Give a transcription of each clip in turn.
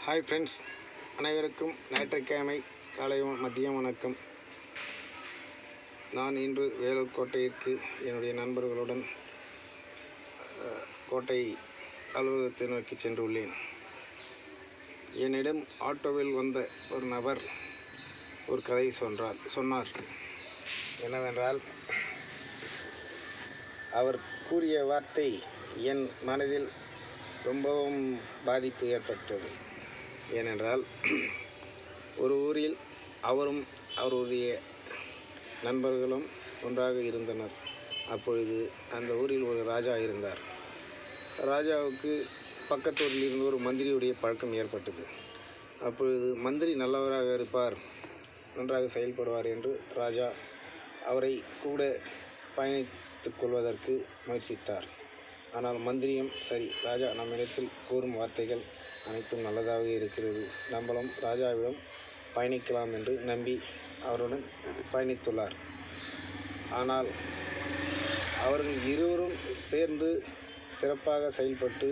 Hi friends, அனைவருக்கும் ஞாயிற்றுக்கிழமை காலை மதியம் வணக்கம். நான் இன்று வேலூர் கோட்டையிற்கு என்னுடைய நண்பர்களுடன் கோட்டை அலுவலகத்தை நோக்கி சென்றுள்ளேன். என்னிடம் ஆட்டோவில் வந்த ஒரு நபர் ஒரு கதை சொன்னார். என்னவென்றால், அவர் கூறிய வார்த்தை என் மனதில் ரொம்பவும் பாதிப்பு ஏற்பட்டது. ஏனென்றால், ஒரு ஊரில் அவரும் அவருடைய நண்பர்களும் ஒன்றாக இருந்தனர். அப்பொழுது அந்த ஊரில் ஒரு ராஜா இருந்தார். ராஜாவுக்கு பக்கத்தூரில் இருந்து ஒரு மந்திரியுடைய பழக்கம் ஏற்பட்டது. அப்பொழுது மந்திரி நல்லவராக இருப்பார், நன்றாக செயல்படுவார் என்று ராஜா அவரை கூட பயணித்துக் கொள்வதற்கு முயற்சித்தார். ஆனால் மந்திரியும் சரி, ராஜா நம்மிடத்தில் கூறும் வார்த்தைகள் அனைத்தும் நல்லதாக இருக்கிறது, நம்மளும் ராஜாவிடம் பயணிக்கலாம் என்று நம்பி அவருடன் பயணித்துள்ளார். ஆனால் அவர்கள் இருவரும் சேர்ந்து சிறப்பாக செயல்பட்டு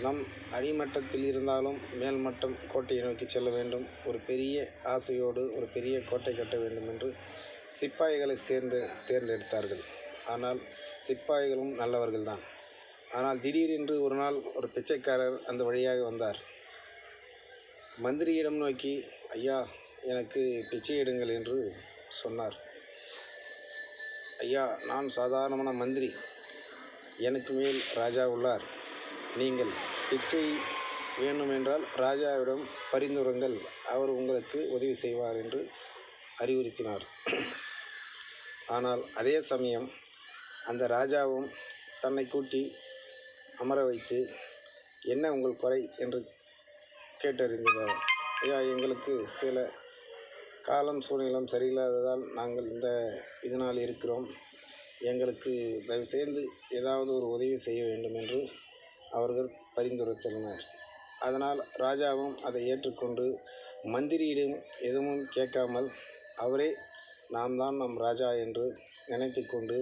நம் அடிமட்டத்தில் இருந்தாலும் மேல்மட்டம் கோட்டையை நோக்கி செல்ல வேண்டும், ஒரு பெரிய ஆசையோடு ஒரு பெரிய கோட்டை கட்ட வேண்டும் என்று சிப்பாய்களை தேர்ந்தெடுத்தார்கள். ஆனால் சிப்பாய்களும் நல்லவர்கள்தான். ஆனால் திடீரென்று ஒரு நாள் ஒரு பிச்சைக்காரர் அந்த வழியாக வந்தார். மந்திரியிடம் நோக்கி, ஐயா, எனக்கு பிச்சை எடுங்கள் என்று சொன்னார். ஐயா, நான் சாதாரணமான மந்திரி, எனக்கு மேல் ராஜா உள்ளார். நீங்கள் பிச்சை வேண்டுமென்றால் ராஜாவிடம் பரிந்துரைங்கள், அவர் உங்களுக்கு உதவி செய்வார் என்று அறிவுறுத்தினார். ஆனால் அதே சமயம் அந்த ராஜாவும் தன்னை கூட்டி அமர வைத்து, என்ன உங்கள் குறை என்று கேட்டறிந்தார். ஐயா, எங்களுக்கு சில காலம் சூழ்நிலம் சரியில்லாததால் நாங்கள் இதனால் இருக்கிறோம், எங்களுக்கு தயவுசெய்து ஏதாவது ஒரு உதவி செய்ய வேண்டும் என்று அவர்கள் பரிந்துரைத்தனர். அதனால் ராஜாவும் அதை ஏற்றுக்கொண்டு மந்திரியிடம் எதுவும் கேட்காமல் அவரே நாம் தான் நம் ராஜா என்று நினைத்து கொண்டு,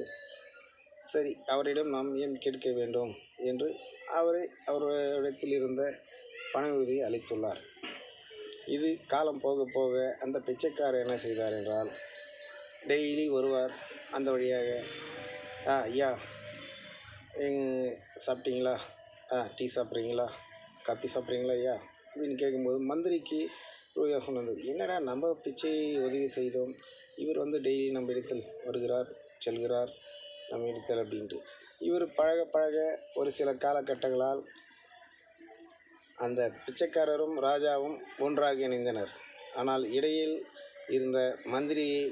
சரி, அவரிடம் நாம் ஏன் கேட்க வேண்டும் என்று அவரிடத்தில் இருந்த பண உதவி அளித்துள்ளார். இது காலம் போக போக அந்த பிச்சைக்காரர் என்ன செய்தார் என்றால், டெய்லி வருவார் அந்த வழியாக. ஐயா, சாப்பிட்டீங்களா? டீ சாப்பிட்றீங்களா? காஃபி சாப்பிட்றீங்களா ஐயா அப்படின்னு கேட்கும்போது மந்திரிக்கு ஒரு யோசனை வந்தது. என்னடா, நம்ம பிச்சை உதவி செய்தோம், இவர் டெய்லி நம்ம இடத்தில் வருகிறார் செல்கிறார் நம்ம இடத்தில் அப்படின்ட்டு. இவர் பழக ஒரு சில காலகட்டங்களால் அந்த பிச்சைக்காரரும் ராஜாவும் ஒன்றாக இணைந்தனர். ஆனால் இடையில் இருந்த மந்திரியை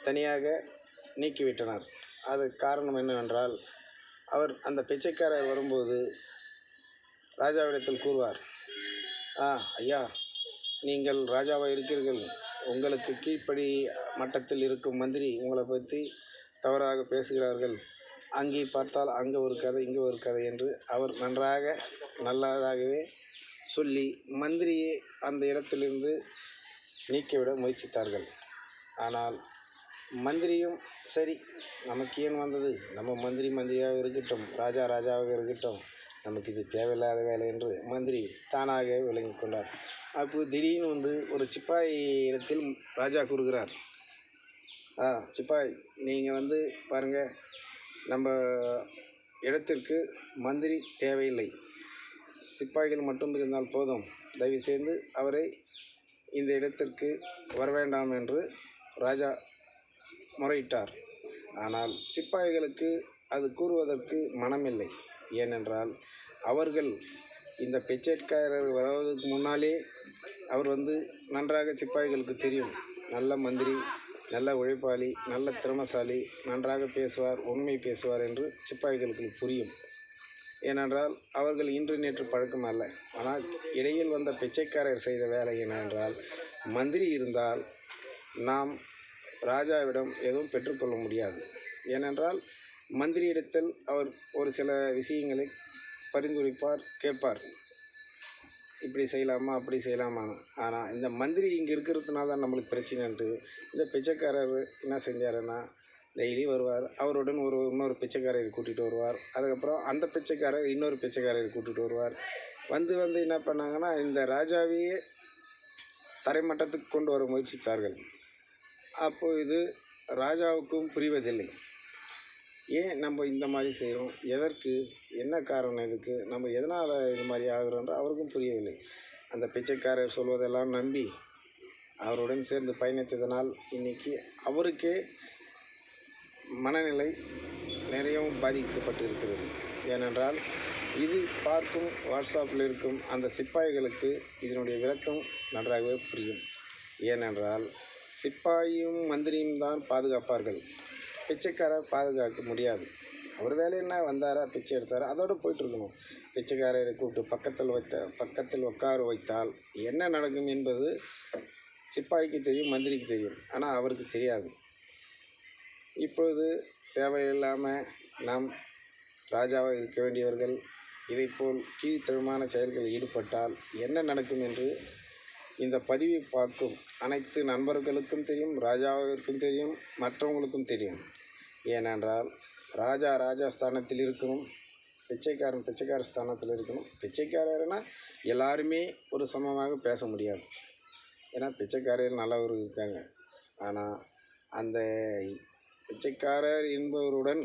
தனியாக நீக்கிவிட்டனர். அது காரணம் என்னவென்றால், அவர் அந்த பிச்சைக்காரர் வரும்போது ராஜாவிடத்தில் கூறுவார், ஐயா, நீங்கள் ராஜாவாக இருக்கிறீர்கள், உங்களுக்கு கீழ்ப்படி மட்டத்தில் இருக்கும் மந்திரி உங்களை பற்றி தவறாக பேசுகிறார்கள், அங்கே பார்த்தால் அங்கே ஒரு கதை இங்கே ஒரு கதை என்று அவர் நன்றாக நல்லதாகவே சொல்லி மந்திரியை அந்த இடத்திலிருந்து நீக்கிவிட முயற்சித்தார்கள். ஆனால் மந்திரியும் சரி, நமக்கு ஏன் வந்தது, நம்ம மந்திரியாக இருக்கட்டும், ராஜாவாக இருக்கட்டும், நமக்கு இது தேவையில்லாத வேலை என்று மந்திரி தானாக விளங்கி கொண்டார். அப்போது திடீர்னு ஒரு சிப்பாய் இடத்தில் ராஜா கூறுகிறார், சிப்பாய், நீங்கள் பாருங்கள், நம்ம இடத்திற்கு மந்திரி தேவையில்லை, சிப்பாய்கள் மட்டும் இருந்தால் போதும், தயவுசெய்து அவரை இந்த இடத்திற்கு வரவேண்டாம் என்று ராஜா முறையிட்டார். ஆனால் சிப்பாய்களுக்கு அது கூறுவதற்கு மனமில்லை. ஏனென்றால் அவர்கள் இந்த பிச்சைக்காரர் வருவதற்கு முன்னாலே அவர் நன்றாக சிப்பாய்களுக்கு தெரியும், நல்ல மந்திரி, நல்ல உழைப்பாளி, நல்ல திறமைசாலி, நன்றாக பேசுவார், உண்மை பேசுவார் என்று சிப்பாய்களுக்கு புரியும். ஏனென்றால் அவர்கள் இன்று நேற்று பழக்கம் அல்ல. ஆனால் இடையில் வந்த பிச்சைக்காரர் செய்த வேலை என்னவென்றால், மந்திரி இருந்தால் நாம் ராஜாவிடம் எதுவும் பெற்றுக்கொள்ள முடியாது. ஏனென்றால் மந்திரியிடத்தில் அவர் ஒரு சில விஷயங்களை பரிந்துரைப்பார், கேட்பார், இப்படி செய்யலாமா அப்படி செய்யலாமா. ஆனால் இந்த மந்திரி இங்கே இருக்கிறதுனால தான் நம்மளுக்கு பிரச்சனைன்ட்டு இந்த பிச்சைக்காரர் என்ன செஞ்சாருன்னா, டெய்லி வருவார், அவருடன் இன்னொரு பிச்சைக்காரரை கூட்டிகிட்டு வருவார். அதுக்கப்புறம் அந்த பிச்சைக்காரர் இன்னொரு பிச்சைக்காரரை கூட்டிகிட்டு வருவார். வந்து வந்து என்ன பண்ணாங்கன்னா, இந்த ராஜாவையே தரைமட்டத்துக்கு கொண்டு வர முயற்சித்தார்கள். அப்போது இது ராஜாவுக்கும் புரிவதில்லை. ஏன் நம்ம இந்த மாதிரி செய்கிறோம், எதற்கு, என்ன காரணம் இதுக்கு, நம்ம எதனால் இது மாதிரி ஆகிறோன்ற அவருக்கும் புரியவில்லை. அந்த பிச்சைக்காரர் சொல்வதெல்லாம் நம்பி அவருடன் சேர்ந்து பயணித்ததனால் இன்றைக்கி அவருக்கே மனநிலை நிறையவும் பாதிக்கப்பட்டு இருக்கிறது. ஏனென்றால் இது பார்க்கும் வாட்ஸ்அப்பில் இருக்கும் அந்த சிப்பாய்களுக்கு இதனுடைய விளக்கம் நன்றாகவே புரியும். ஏனென்றால் சிப்பாயும் மந்திரியும் தான் பாதுகாப்பார்கள், பிச்சைக்காரர் பாதுகாக்க முடியாது. அவர் வேலை என்ன, வந்தாரா பிச்சை எடுத்தாரா அதோடு போயிட்டுருக்கணும். பிச்சைக்காரரை கூப்பிட்டு பக்கத்தில் உட்கார வைத்தால் என்ன நடக்கும் என்பது சிப்பாய்க்கு தெரியும், மந்திரிக்கு தெரியும். ஆனால் அவருக்கு தெரியாது. இப்பொழுது தேவையில்லாமல் நாம் ராஜாவாக இருக்க வேண்டியவர்கள் இதைப்போல் கீழ்த்தரமான செயல்களில் ஈடுபட்டால் என்ன நடக்கும் என்று இந்த பதிவை பார்க்கும் அனைத்து நண்பர்களுக்கும் தெரியும், ராஜாவிற்கும் தெரியும், மற்றவங்களுக்கும் தெரியும். ஏனென்றால் ராஜா ஸ்தானத்தில் இருக்கணும், பிச்சைக்கார ஸ்தானத்தில் இருக்கணும். பிச்சைக்காரர்னா எல்லாருமே ஒரு சமமாக பேச முடியாது. ஏன்னா பிச்சைக்காரர் நல்லவர் இருக்காங்க. ஆனால் அந்த பிச்சைக்காரர் என்பவருடன்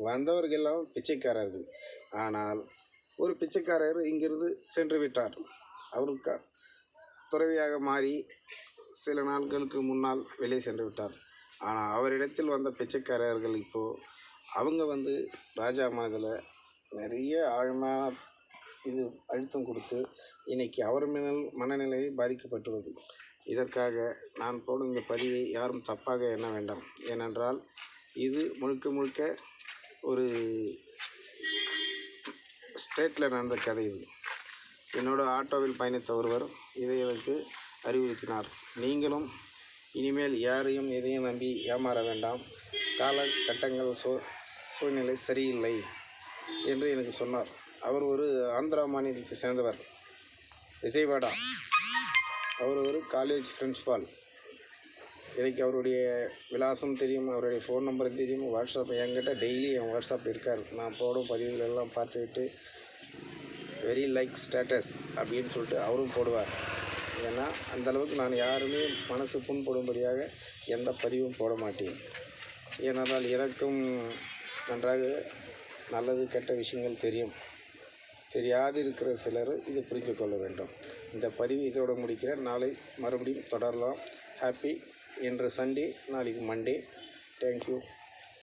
வந்தவர்களெல்லாம் பிச்சைக்காரர்கள். ஆனால் ஒரு பிச்சைக்காரர் இங்கிருந்து சென்று விட்டார். அவருக்கு துறவியாக மாறி சில நாட்களுக்கு முன்னால் வெளியே சென்று விட்டார். ஆனால் அவரிடத்தில் வந்த பிச்சைக்காரர்கள் இப்போது அவங்க ராஜா மனதில் நிறைய ஆழமான இது அழுத்தம் கொடுத்து இன்றைக்கி அவர் மனநிலை பாதிக்கப்பட்டுள்ளது. இதற்காக நான் போடும் இந்த பதிவை யாரும் தப்பாக எண்ண வேண்டாம். ஏனென்றால் இது முழுக்க ஒரு ஸ்டேட்டில் நடந்த கதை. இது என்னோடய ஆட்டோவில் பயணித்த ஒருவர் இதை எனக்கு அறிவுறுத்தினார். நீங்களும் இனிமேல் யாரையும் எதையும் நம்பி ஏமாற வேண்டாம், காலகட்டங்கள் சூழ்நிலை சரியில்லை என்று எனக்கு சொன்னார். அவர் ஒரு ஆந்திரா மாநிலத்தை சேர்ந்தவர், விஜயவாடா. அவர் ஒரு காலேஜ் பிரின்ஸ்பால். எனக்கு அவருடைய விலாசம் தெரியும், அவருடைய ஃபோன் நம்பர் தெரியும். வாட்ஸ்அப் என்கிட்ட டெய்லி என் வாட்ஸ்அப் இருக்கார். நான் போடும் பதிவுகளெல்லாம் பார்த்துக்கிட்டு வெரி லைக் ஸ்டேட்டஸ் அப்படின்னு சொல்லிட்டு அவரும் போடுவார். ஏன்னா அந்தளவுக்கு நான் யாருமே மனசு புண்படும்படியாக எந்த பதிவும் போட மாட்டேன். ஏனென்றால் எனக்கும் நன்றாக நல்லது கெட்ட விஷயங்கள் தெரியும். தெரியாது இருக்கிற சிலர் இது புரிந்து கொள்ள வேண்டும். இந்த பதிவு இதோடு முடிக்கிறேன். நாளை மறுபடியும் தொடரலாம். ஹாப்பி. இன்று சண்டே, நாளைக்கு மண்டே. தேங்க்யூ.